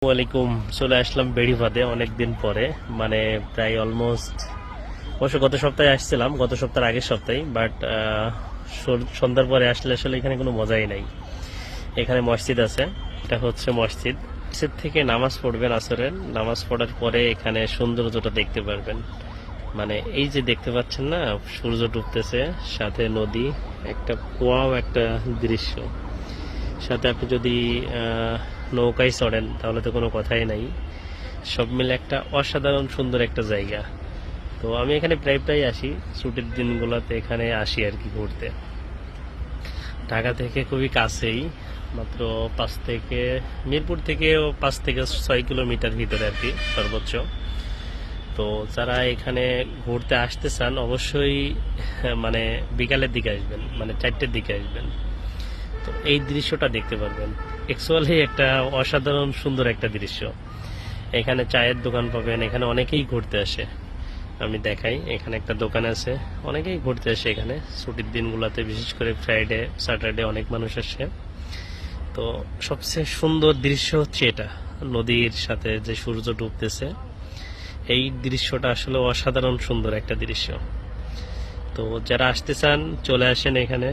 ওয়ালাইকুম। চলে আসলাম বেড়িবাঁধে অনেকদিন পরে, মানে প্রায় অলমোস্ট, অবশ্য গত সপ্তাহে আসছিলাম, গত সপ্তাহের আগের সপ্তাহে, বাট সন্ধ্যার পরে আসলে আসলে এখানে কোনো মজাই নাই। এখানে মসজিদ আছে, এটা হচ্ছে মসজিদ। মসজিদ থেকে নামাজ পড়বেন, আসরের নামাজ পড়ার পরে এখানে সৌন্দর্যটা দেখতে পারবেন। মানে এই যে দেখতে পাচ্ছেন না, সূর্য ডুবতেছে, সাথে নদী, একটা ওয়াও একটা দৃশ্য। সাথে আপনি যদি নৌকায় চড়েন তাহলে তো কোনো কথাই নাই। সব মিলে একটা অসাধারণ সুন্দর একটা জায়গা। তো আমি এখানে প্রায় প্রায় আসি, ছুটির দিনগুলোতে এখানে আসি আর কি ঘুরতে। ঢাকা থেকে খুবই কাছেই, মাত্র 5 থেকে, মিরপুর থেকেও 5 থেকে 6 কিলোমিটার ভিতরে আর কি সর্বোচ্চ। তো যারা এখানে ঘুরতে আসতে চান অবশ্যই মানে বিকালের দিকে আসবেন, মানে 4টের দিকে আসবেন। তো এই দৃশ্যটা দেখতে পারবেন। অ্যাকচুয়ালি একটা অসাধারণ সুন্দর একটা দৃশ্য। এখানে চায়ের দোকান পাবেন, এখানে অনেকেই ঘুরতে আসে। আমি দেখাই, এখানে একটা দোকান আছে, অনেকেই ঘুরতে আসে এখানে ছুটির দিনগুলোতে, বিশেষ করে ফ্রাইডে স্যাটারডে অনেক মানুষ আসে। তো সবচেয়ে সুন্দর দৃশ্য হচ্ছে এটা, নদীর সাথে যে সূর্য ডুবতেছে, এই দৃশ্যটা আসলে অসাধারণ সুন্দর একটা দৃশ্য। তো যারা আসতে চান চলে আসেন এখানে,